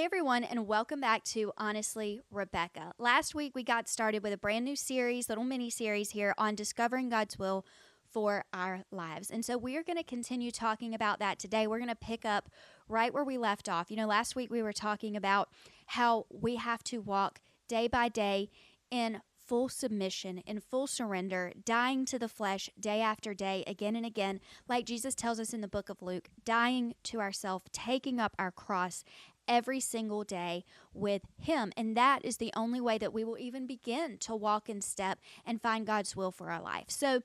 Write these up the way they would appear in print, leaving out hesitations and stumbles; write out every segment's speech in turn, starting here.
Hey everyone, and welcome back to Honestly Rebecca. Last week we got started with a brand new series, little mini series here on discovering God's will for our lives. And so we are going to continue talking about that today. We're going to pick up right where we left off. Last week we were talking about how we have to walk day by day in full submission, in full surrender, dying to the flesh day after day, again and again, like Jesus tells us in the book of Luke, dying to ourselves, taking up our cross every single day with Him. And that is the only way that we will even begin to walk in step and find God's will for our life. So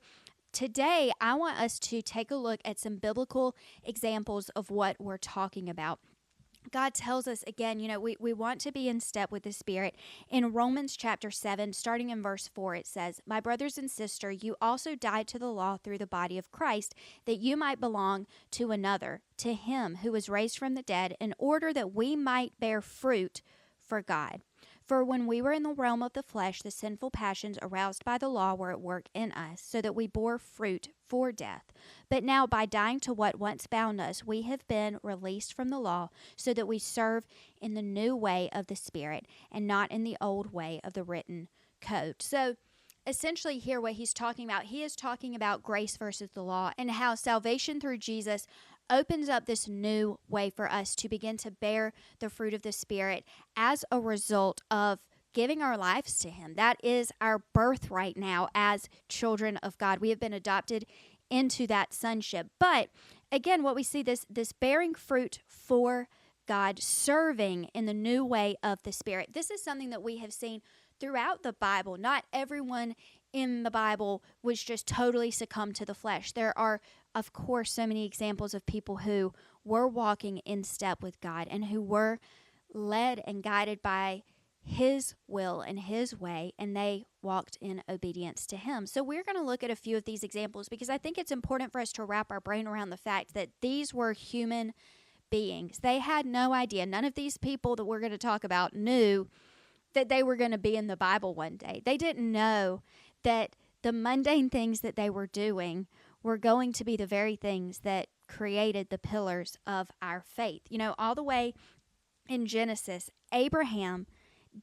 today, I want us to take a look at some biblical examples of what we're talking about. God tells us again, we want to be in step with the Spirit. In Romans chapter 7, starting in verse 4, it says, "My brothers and sisters, you also died to the law through the body of Christ, that you might belong to another, to Him who was raised from the dead, in order that we might bear fruit for God. For when we were in the realm of the flesh, the sinful passions aroused by the law were at work in us, so that we bore fruit for death. But now, by dying to what once bound us, we have been released from the law, so that we serve in the new way of the Spirit, and not in the old way of the written code." So essentially here what he's talking about, he is talking about grace versus the law, and how salvation through Jesus opens up this new way for us to begin to bear the fruit of the Spirit as a result of giving our lives to Him. That is our birthright now as children of God. We have been adopted into that sonship. But again, what we see, this bearing fruit for God, serving in the new way of the Spirit. This is something that we have seen throughout the Bible. Not everyone in the Bible was just totally succumbed to the flesh. There are, of course, so many examples of people who were walking in step with God and who were led and guided by His will and His way, and they walked in obedience to Him. So we're going to look at a few of these examples because I think it's important for us to wrap our brain around the fact that these were human beings. They had no idea. None of these people that we're going to talk about knew that they were going to be in the Bible one day. They didn't know that the mundane things that they were doing were going to be the very things that created the pillars of our faith. All the way in Genesis, Abraham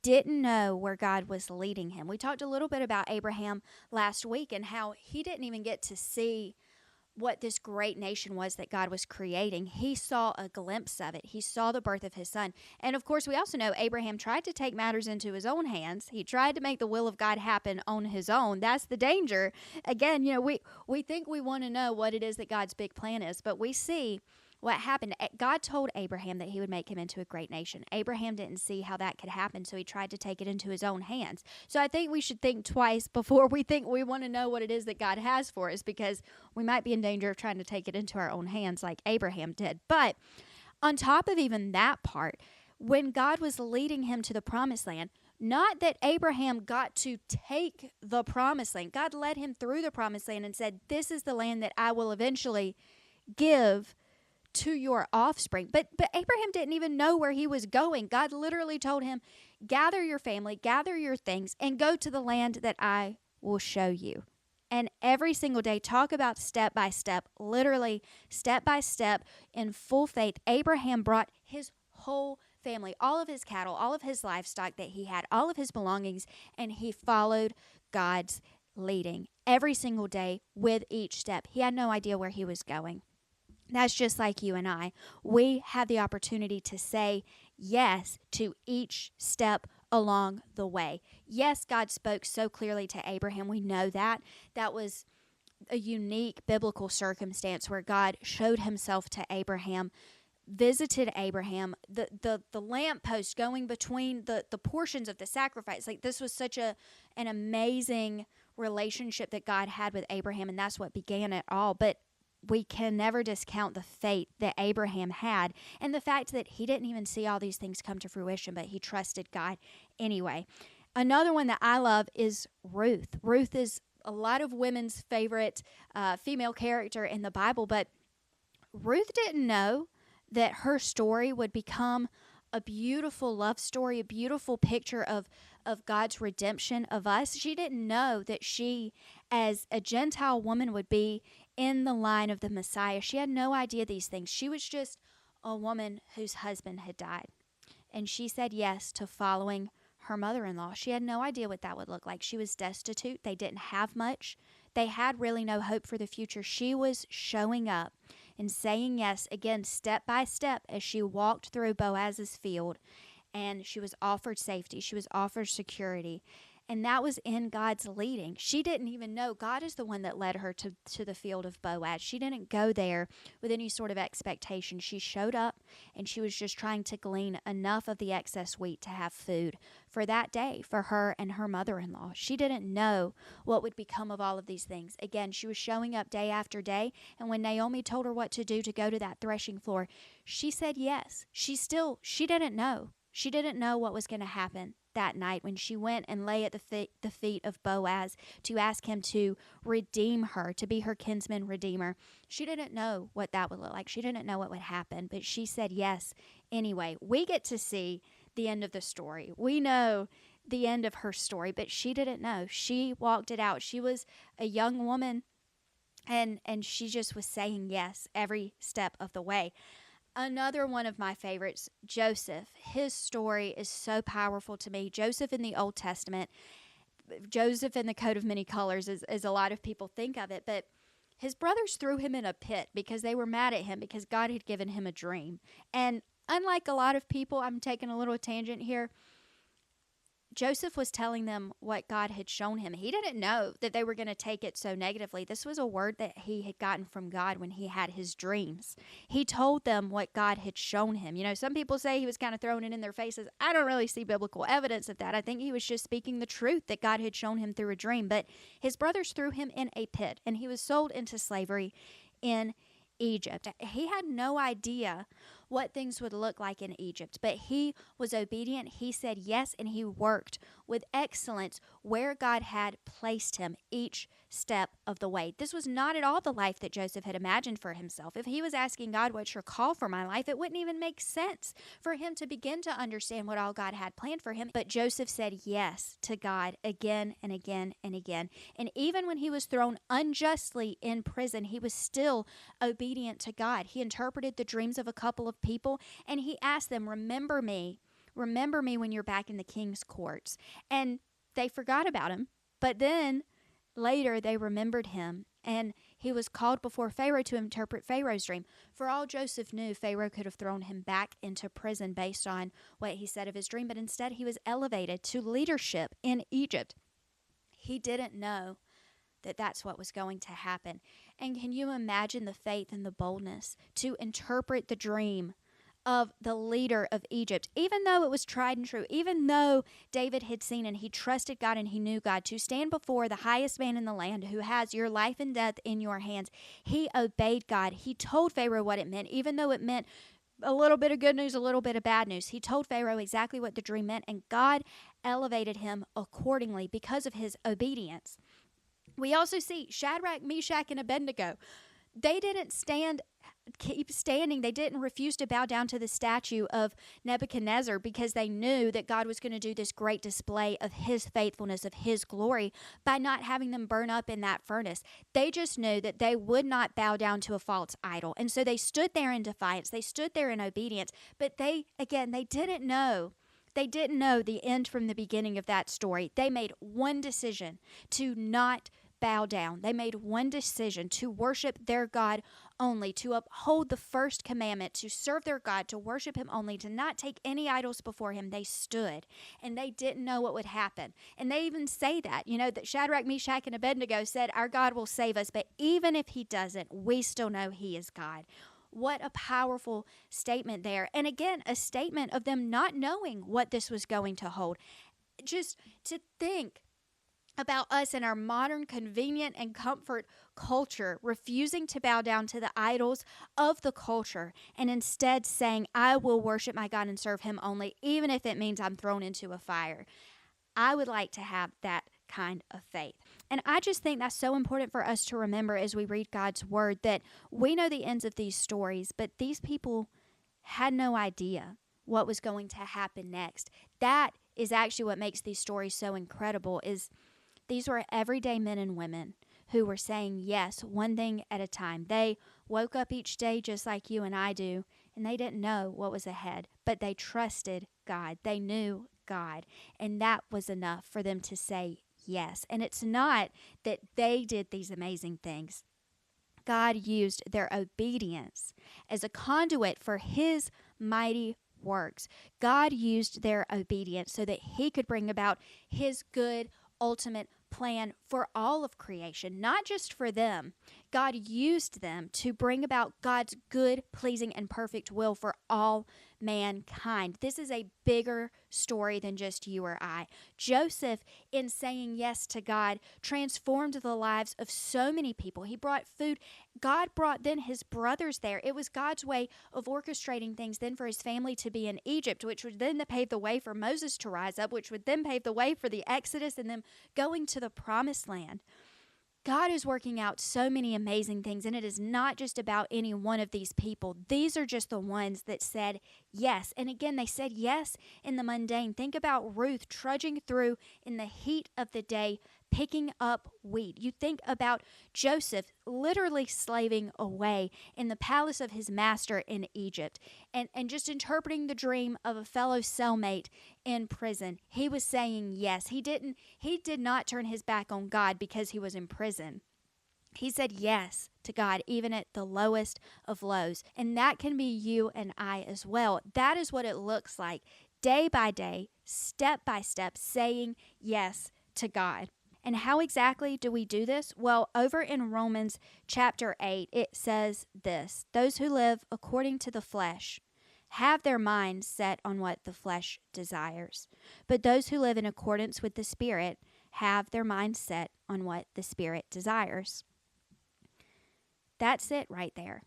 didn't know where God was leading him. We talked a little bit about Abraham last week and how he didn't even get to see what this great nation was that God was creating. He saw a glimpse of it. He saw the birth of his son. And of course, we also know Abraham tried to take matters into his own hands. He tried to make the will of God happen on his own. That's the danger. Again, we think we want to know what it is that God's big plan is, but we see what happened. God told Abraham that He would make him into a great nation. Abraham didn't see how that could happen, so he tried to take it into his own hands. So I think we should think twice before we think we want to know what it is that God has for us, because we might be in danger of trying to take it into our own hands like Abraham did. But on top of even that part, when God was leading him to the promised land, not that Abraham got to take the promised land. God led him through the promised land and said, "This is the land that I will eventually give to your offspring." But Abraham didn't even know where he was going. God literally told him, "Gather your family, gather your things, and go to the land that I will show you." And every single day, talk about step by step, literally step by step in full faith. Abraham brought his whole family, all of his cattle, all of his livestock that he had, all of his belongings, and he followed God's leading every single day with each step. He had no idea where he was going. That's just like you and I. We have the opportunity to say yes to each step along the way. Yes, God spoke so clearly to Abraham. We know that. That was a unique biblical circumstance where God showed Himself to Abraham, visited Abraham, the lamppost going between the portions of the sacrifice. Like, this was such an amazing relationship that God had with Abraham, and that's what began it all. But we can never discount the faith that Abraham had and the fact that he didn't even see all these things come to fruition, but he trusted God anyway. Another one that I love is Ruth. Ruth is a lot of women's favorite female character in the Bible, but Ruth didn't know that her story would become a beautiful love story, a beautiful picture of God's redemption of us. She didn't know that she, as a Gentile woman, would be in the line of the Messiah. She had no idea these things. She was just a woman whose husband had died. and she said yes to following her mother-in-law. She had no idea what that would look like. She was destitute. They didn't have much. They had really no hope for the future. She was showing up and saying yes, again, step by step, as she walked through Boaz's field, and she was offered safety. She was offered security. And that was in God's leading. She didn't even know. God is the one that led her to the field of Boaz. She didn't go there with any sort of expectation. She showed up, and she was just trying to glean enough of the excess wheat to have food for that day for her and her mother-in-law. She didn't know what would become of all of these things. Again, she was showing up day after day, and when Naomi told her what to do to go to that threshing floor, she said yes. She didn't know. She didn't know what was going to happen that night when she went and lay at the feet of Boaz to ask him to redeem her, to be her kinsman redeemer. She didn't know what that would look like. She didn't know what would happen, but she said yes anyway. We get to see the end of the story. We know the end of her story, but she didn't know. She walked it out. She was a young woman, and she just was saying yes every step of the way. Another one of my favorites, Joseph. His story is so powerful to me. Joseph in the Old Testament, Joseph in the coat of many colors, as a lot of people think of it, but his brothers threw him in a pit because they were mad at him because God had given him a dream. And unlike a lot of people, I'm taking a little tangent here, Joseph was telling them what God had shown him. He didn't know that they were going to take it so negatively. This was a word that he had gotten from God when he had his dreams. He told them what God had shown him. You know, some people say he was kind of throwing it in their faces. I don't really see biblical evidence of that. I think he was just speaking the truth that God had shown him through a dream. But his brothers threw him in a pit, and he was sold into slavery in Egypt. He had no idea what things would look like in Egypt, but he was obedient. He said yes, and he worked with excellence where God had placed him each step of the way. This was not at all the life that Joseph had imagined for himself. If he was asking God, what's your call for my life, it wouldn't even make sense for him to begin to understand what all God had planned for him. But Joseph said yes to God again and again and again. And even when he was thrown unjustly in prison, he was still obedient to God. He interpreted the dreams of a couple of people, and he asked them, remember me when you're back in the king's courts. And they forgot about him, but then later they remembered him, and he was called before Pharaoh to interpret Pharaoh's dream. For all Joseph knew, Pharaoh could have thrown him back into prison based on what he said of his dream, but instead he was elevated to leadership in Egypt. He didn't know that that's what was going to happen. And can you imagine the faith and the boldness to interpret the dream of the leader of Egypt, even though it was tried and true, even though David had seen and he trusted God and he knew God, to stand before the highest man in the land who has your life and death in your hands? He obeyed God. He told Pharaoh what it meant, even though it meant a little bit of good news, a little bit of bad news. He told Pharaoh exactly what the dream meant, and God elevated him accordingly because of his obedience. We also see Shadrack, Meshach, and Abednego. They didn't keep standing. They didn't refuse to bow down to the statue of Nebuchadnezzar because they knew that God was going to do this great display of his faithfulness, of his glory, by not having them burn up in that furnace. They just knew that they would not bow down to a false idol. And so they stood there in defiance. They stood there in obedience. But they didn't know. They didn't know the end from the beginning of that story. They made one decision to not bow down. They made one decision to worship their God only, to uphold the first commandment, to serve their God, to worship him only, to not take any idols before him. They stood, and they didn't know what would happen. And they even say that Shadrach, Meshach, and Abednego said, our God will save us, but even if he doesn't, we still know he is God. What a powerful statement there. And again, a statement of them not knowing what this was going to hold. Just to think about us in our modern convenient and comfort culture, refusing to bow down to the idols of the culture and instead saying, I will worship my God and serve him only, even if it means I'm thrown into a fire. I would like to have that kind of faith. And I just think that's so important for us to remember as we read God's word, that we know the ends of these stories, but these people had no idea what was going to happen next. That is actually what makes these stories so incredible, is these were everyday men and women who were saying yes, one thing at a time. They woke up each day just like you and I do, and they didn't know what was ahead, but they trusted God. They knew God. And that was enough for them to say yes. And it's not that they did these amazing things. God used their obedience as a conduit for his mighty works. God used their obedience so that he could bring about his good, ultimate plan for all of creation, not just for them. God used them to bring about God's good, pleasing, and perfect will for all mankind. This is a bigger story than just you or I. Joseph, in saying yes to God, transformed the lives of so many people. He brought food. God brought then his brothers there. It was God's way of orchestrating things then for his family to be in Egypt, which would then pave the way for Moses to rise up, which would then pave the way for the Exodus and them going to the promised land. God is working out so many amazing things, and it is not just about any one of these people. These are just the ones that said yes. And again, they said yes in the mundane. Think about Ruth trudging through in the heat of the day, picking up wheat. You think about Joseph literally slaving away in the palace of his master in Egypt and just interpreting the dream of a fellow cellmate in prison. He was saying yes. He did not turn his back on God because he was in prison. He said yes to God, even at the lowest of lows. And that can be you and I as well. That is what it looks like, day by day, step by step, saying yes to God. And how exactly do we do this? Well, over in Romans chapter 8, it says this: those who live according to the flesh have their minds set on what the flesh desires. But those who live in accordance with the Spirit have their minds set on what the Spirit desires. That's it right there.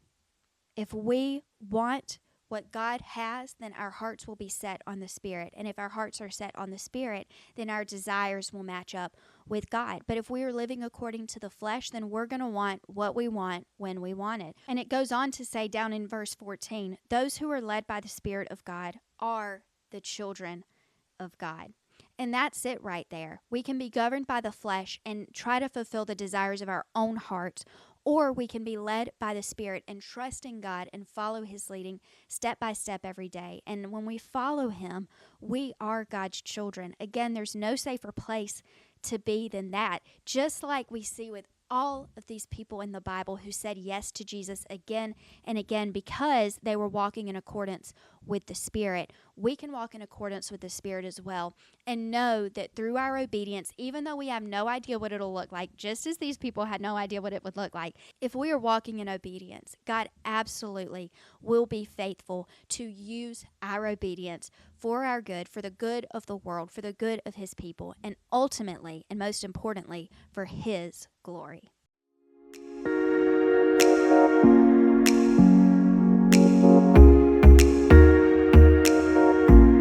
If we want what God has, then our hearts will be set on the Spirit. And if our hearts are set on the Spirit, then our desires will match up with God. But if we are living according to the flesh, then we're going to want what we want when we want it. And it goes on to say down in verse 14, those who are led by the Spirit of God are the children of God. And that's it right there. We can be governed by the flesh and try to fulfill the desires of our own hearts, or we can be led by the Spirit and trust in God and follow his leading step by step every day. And when we follow him, we are God's children. Again, there's no safer place to be than that. Just like we see with all of these people in the Bible who said yes to Jesus again and again because they were walking in accordance with the Spirit. We can walk in accordance with the Spirit as well and know that through our obedience, even though we have no idea what it'll look like, just as these people had no idea what it would look like, if we are walking in obedience, God absolutely will be faithful to use our obedience for our good, for the good of the world, for the good of his people, and ultimately, and most importantly, for his glory.